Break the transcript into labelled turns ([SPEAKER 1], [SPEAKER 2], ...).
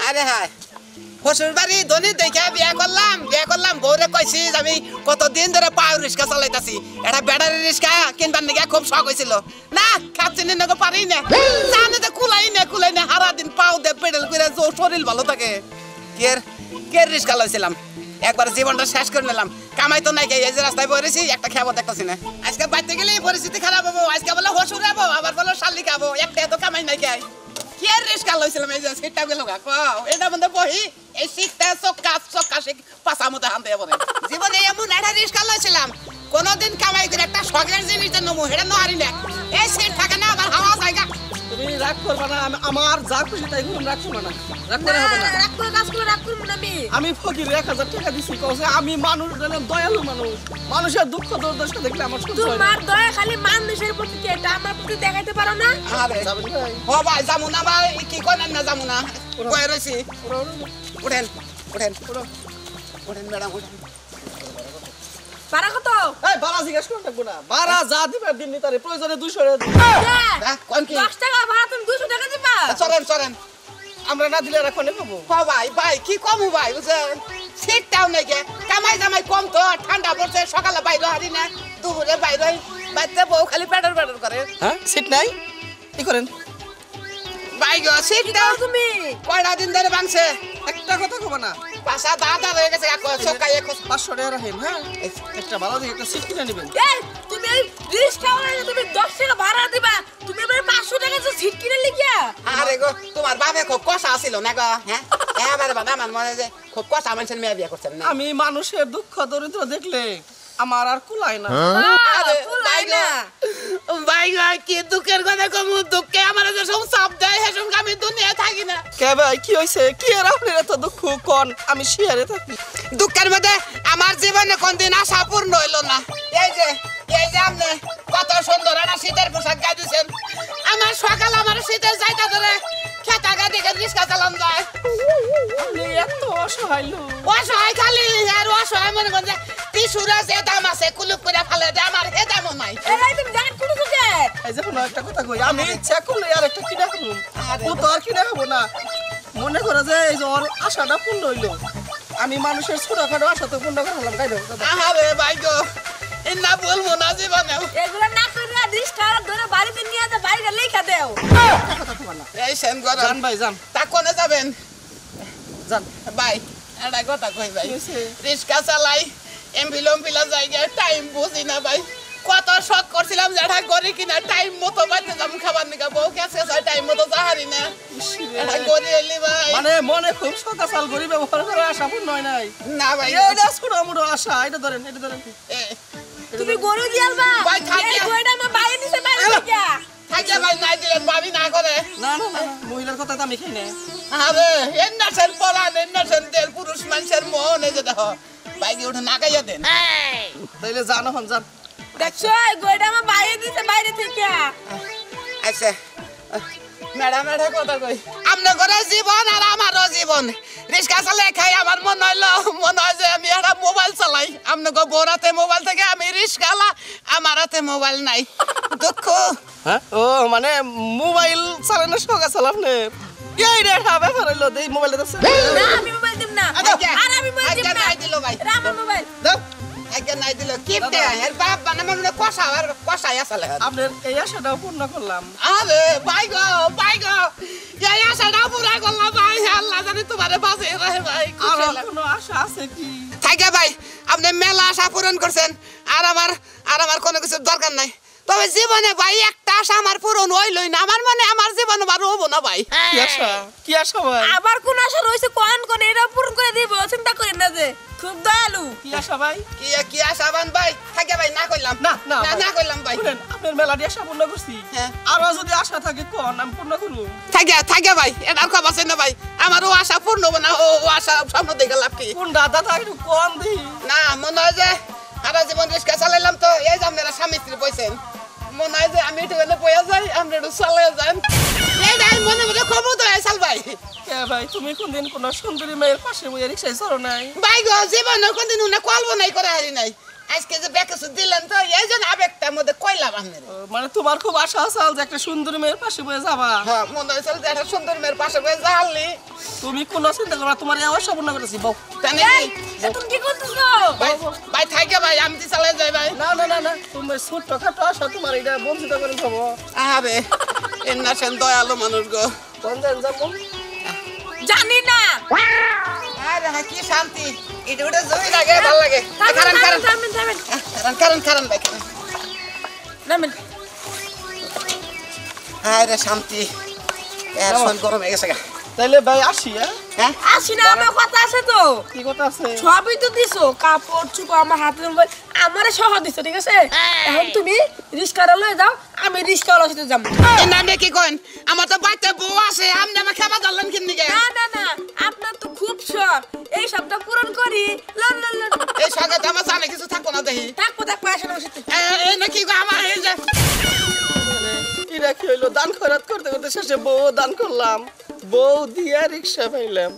[SPEAKER 1] আরে হ্যাঁ শ্বশুর বাড়ি ধনী দেখে বিয়ে করলাম বউরে কইছি আমি কতদিন ধরে পায়ে রিক্সা চালাইতাছি এটা ব্যাটারি রিক্সা কিনবার নিয়ে খুব শখ হয়েছিল না খাচ্ছি না পারি না জানে তো কুলাই না সারা দিন পাও দে পেডেল করে শরীর ভালো থাকে কে রিক্সা লইছিলাম একবার জীবনটা শেষ করে নিলাম কামাই তো নাই এই যে রাস্তায় বসেছি একটা খাবো দেখতেছি না আজকে বাইতে গেলে পরিস্থিতি খারাপ হবো আজকে বলে শ্বশুর যাবো আবার বলে শালি খাবো একটা তো কামাই নাই কে রিক্সা লইছিলাম এই যে সিটটা গেল এটা মধ্যে বহি এই সিটটা চক্কা পাশা মতো হানতে পারে জীবনে এমন একটা রিক্সা লইছিলাম কোনোদিন কামাই করে একটা শখের জিনিস নমু এটা নহারি না এই সিট থাকে না আবার হাওয়া জায়গা
[SPEAKER 2] তুমি রাগ করবা না আমার যা খুশি তাই করুন রাখছো না রাগ করে হবে না
[SPEAKER 3] রাগ করে কাজ করে রাগ করব না
[SPEAKER 2] আমি ফকির 1000 টাকা দিছি কইছে আমি মানুষ জানেন দয়ালু মানুষের দুঃখ দুর্দশা দেখলে আমার সহ্য হয় না
[SPEAKER 3] তোমার দয়া খালি মানুষের প্রতি কি এটা আমার প্রতি দেখাইতে পারো না
[SPEAKER 1] আরে ও ভাই যামু না ভাই কি করেন না যামু না কই রইছি উঠেন ম্যাডাম উঠেন
[SPEAKER 3] পারা কত
[SPEAKER 2] এই বাড়া জিজ্ঞেস করতে থাকবো না বাড়া যা দিবে দিন নি তারে প্রয়োজনে 200 টাকা
[SPEAKER 1] না কোন কি
[SPEAKER 3] 10 টাকা ভাড়া তুমি 200 টাকা দিবা
[SPEAKER 1] চলেন
[SPEAKER 2] আমরা না দিলে রাখনে পাবো
[SPEAKER 1] ও ভাই কি কমু ভাই বুঝছেন সিটটাও নাই কে কামাই জামাই কম তো ঠান্ডা পড়ছে সকালে বাইরে হারি না দুপুরে বাইরে বাইতে বউ খালি পেডার করে
[SPEAKER 2] হ্যাঁ সিট নাই কি করেন
[SPEAKER 1] ভাই গো সিট দাও
[SPEAKER 3] তুমি
[SPEAKER 1] কয়টা দিন ধরে ভাঙছে
[SPEAKER 2] একটা কথা কব না
[SPEAKER 1] পাশা দাদা রয়ে গেছে সকালে
[SPEAKER 2] 500 টাকা রাখেন হ্যাঁ একটা ভালো দেখে একটা সিট কিনে নেবেন
[SPEAKER 3] এই তুমি এই রিস্কা ওরে তুমি 10 টাকা ভাড়া দিবা তুমি এবারে 500 টাকা যে সিট কিনে লিখিয়া
[SPEAKER 1] আরে গো তোমার বাপে খুব কষা ছিল না গো হ্যাঁ এবারে বাবা আমার মনে যে খুব কষা মানুষের মেয়ে বিয়ে করছেন না
[SPEAKER 2] আমি মানুষের দুঃখ দরিদ্র দেখলে আমার আর কুলায় না
[SPEAKER 1] আরে
[SPEAKER 3] কুলাই না
[SPEAKER 1] ভাই কি দুঃখের কথা কম দুঃখে আমার যে সব চাপ দেয় হেসম আমি দুনিয়া থাকি না
[SPEAKER 2] কে ভাই কি হইছে কি আর আপনার এত দুঃখ কোন আমি শেয়ারে থাকি
[SPEAKER 1] দুঃখের মধ্যে আমার জীবনে কোনদিন আশা পূর্ণ হইল না এই যে আপনি কত সুন্দর একটা শীতের পোশাক গায়ে দিয়েছেন আমার সকাল আমার শীতের যাইতা ধরে খেতা গাড়ি রিক্সা চালান যায়
[SPEAKER 2] আপনি এত অসহায় লোক
[SPEAKER 1] অসহায় খালি আর অসহায় মনে করেন যে টিসুরা যে দাম আছে কুলুপ করে ফেলে দেয় আমার হে দামও নাই
[SPEAKER 3] এই তুমি জানেন কোন কোকে
[SPEAKER 2] এই যে কোনো একটা কথা কই আমি ইচ্ছা করলে আর একটা কিনা করুন ও তো আর কিনা হবো না মনে করে যে এই যে ওর আশাটা পূর্ণ হইলো আমি মানুষের ছোটখাটো আশা তো পূর্ণ করলাম তাই না
[SPEAKER 1] আরে ভাই গো ইন্না বলবো না জীবনে
[SPEAKER 3] এগুলা না কইরা রিস্কা ধরে বাড়িতে নিয়ে যা বাইরে লেখা দাও
[SPEAKER 2] কথা কবা না
[SPEAKER 1] এই সেন গরম
[SPEAKER 2] জান ভাই জান
[SPEAKER 1] তা কোনে যাবেন
[SPEAKER 2] জান
[SPEAKER 1] ভাই এটা কথা কই ভাই
[SPEAKER 2] কি হইছে?
[SPEAKER 1] রিক্সা চালাই এমবিলম্বিলা জায়গায় টাইম বুঝি না ভাই কত শখ করছিলাম যেটা গড়ি কিনা টাইম মতো বাইতে যাম খাবার নিকা বউ কাছে টাইম মতো যাহারি না এটা গড়ি এলি ভাই
[SPEAKER 2] মানে মনে খুব সকাল গরি ব্যবহার করে আশা পূর্ণ হয় নাই
[SPEAKER 1] না ভাই
[SPEAKER 2] এইটা ছোট মোটো আশা এটা ধরেন
[SPEAKER 1] এ,
[SPEAKER 3] তুমি গরু দিয়ালবা
[SPEAKER 1] ভাই, থাকি।
[SPEAKER 3] এই গরুটা আমার বাইরে নিছে বাইরে থেকে
[SPEAKER 1] থাকে ভাই নাই দিলেন ভাবি না করে
[SPEAKER 2] না মহিলার কথা তো আমি খাই না
[SPEAKER 1] আরে এন্নাসের পরান এন্নাসের তেল পুরুষ মানুষের মন এই যে দেখো বাইকে উঠে না গাইয়া দেন
[SPEAKER 2] তাইলে জানো হন জান
[SPEAKER 3] দেখছো এই গরুটা আমার বাইরে দিছে বাইরে থেকে
[SPEAKER 1] আচ্ছা ম্যাডাম এটা কথা কই আমনে করে জীবন আর আমারও জীবন রিক্সা চালাই খাই আমার মনে হয় যে আমি একটা মোবাইল চালাই আমনে গো বোরাতে মোবাইল থেকে আমি রিক্সাওয়ালা আমার হাতে মোবাইল নাই দুঃখ
[SPEAKER 2] হ্যাঁ ও মানে মোবাইল চালানো শোকা চালাপ নে এই রে ব্যাপার হইলো দেই মোবাইলটা দেখছ
[SPEAKER 3] না আমি মোবাইল দিব না আর আমি মোবাইল দিব না
[SPEAKER 1] নাই দিল ভাই
[SPEAKER 3] এটা আমার মোবাইল
[SPEAKER 2] দাও
[SPEAKER 1] আগে নাই দিল কিপটে এর বাপ মানে মনে কষাই আসলে
[SPEAKER 2] আপনার এই আশাটাও পূর্ণ করলাম
[SPEAKER 1] আরে ভাই গো এই আশাটা পুরা করলাম ভাই আল্লাহ জানি তোমারে বাঁচে রে ভাই
[SPEAKER 2] আর কোনো আশা আছে কি
[SPEAKER 1] থাকে ভাই আপনি মেলা আশা পূরণ করছেন আর আমার কোনো কিছু দরকার নাই তবে জীবনে ভাই একটা আশা আমার পূরণ হইলই না আমার মানে আমার জীবন আর হবো না ভাই
[SPEAKER 2] কি আশা ভাই
[SPEAKER 3] আবার কোন আশা রইছে কোন এটা পূরণ করে দিব চিন্তা করেন না যে খুব দয়ালু
[SPEAKER 2] কি আশা ভাই
[SPEAKER 1] কি আশা বান ভাই থাকে ভাই না কইলাম না কইলাম ভাই
[SPEAKER 2] শুনেন আপনার মেলাটি আশা পূর্ণ করছি
[SPEAKER 1] হ্যাঁ।
[SPEAKER 2] আরো যদি আশা থাকে কোন আমি পূর্ণ করব
[SPEAKER 1] থাকে ভাই এটার খবর আছে না ভাই আমারও আশা পূর্ণ হবে না ও আশা সামনে দেখে লাভ কি
[SPEAKER 2] কোন দাদা একটু কম দিই
[SPEAKER 1] না মনে হয় যে সারা জীবন রিক্সা চালাইলাম তো এই যে আপনারা স্বামী স্ত্রী বইছেন মনে হয় যে আমি একটু এনে বইয়া যাই আপনি একটু চালাই যান এই যে মনে মনে খবর তো চাল ভাই
[SPEAKER 2] ভাই তুমি কোনদিন কোন সুন্দরী মেয়ের পাশে বইয়া রিক্সায় চড়ো নাই
[SPEAKER 1] ভাই গো জীবনে কোনদিন উনি কল্পনাই করে হারি নাই আজকে যে বেকসু দিলেন তো এই জন্য আবেগটার মধ্যে কইলাম আপনার
[SPEAKER 2] মানে তোমার খুব আশা আছে যে একটা সুন্দরী মেয়ের পাশে বয়ে যাবা।
[SPEAKER 1] হ্যাঁ মনে হয়েছিল যে একটা সুন্দর মেয়ের পাশে বসে জানলি
[SPEAKER 2] তুমি কোনো চিন্তা করো না, তোমার এই আশা পূর্ণ করেছি বউ।
[SPEAKER 1] তাই নাকি?
[SPEAKER 3] তুমি কি করতেছো?
[SPEAKER 1] ভাই ভাই থাকে ভাই আমি তো চালাই যাই ভাই
[SPEAKER 2] না না না না, তুমি ছোট্ট খাটো আশা তোমার এটা বঞ্চিত করে যাবো।
[SPEAKER 1] আরে এন্না সেন দয়ালু মানুষ গো
[SPEAKER 2] কোন দিন যাবো?
[SPEAKER 3] জানি না।
[SPEAKER 1] আরে হ্যাঁ কি শান্তি এটা ওটা জমি লাগে ভালো লাগে কারণ কারণ
[SPEAKER 3] থামেন থামেন
[SPEAKER 1] কারণ কারণ ভাই কারণ
[SPEAKER 3] নামেন।
[SPEAKER 1] আরে শান্তি এর শরীর গরম হয়ে গেছে গা
[SPEAKER 2] তাইলে ভাই আসি।
[SPEAKER 1] হ্যাঁ
[SPEAKER 3] আসি না, আমার কথা আছে তো।
[SPEAKER 2] কি কথা আছে?
[SPEAKER 3] সবই তো দিছো, কাপড় চুপড় আমার হাতে মোবাইল আমারে সহ দিছো, ঠিক আছে? এখন তুমি রিস্কারে লয়ে যাও, আমি রিস্কাওয়ালার সাথে যাবো।
[SPEAKER 1] না কি কইন আমার তো বাইতে বউ আছে আপনি আমার খাবার ধরলেন কিন দিকে
[SPEAKER 3] না না না, আপনার তো খুব শখ, এই সবটা পূরণ করি। লন লন লন,
[SPEAKER 1] এই সঙ্গে তো আমার জানে কিছু থাকবো না দেখি
[SPEAKER 3] থাকবো থাকবো, আসেন আমার সাথে।
[SPEAKER 1] এই নাকি গো আমার এই যে
[SPEAKER 2] এরা কি হইলো? দান খয়রাত করতে করতে শেষে বউ দান করলাম, বউ দিয়া রিক্সা পাইলাম।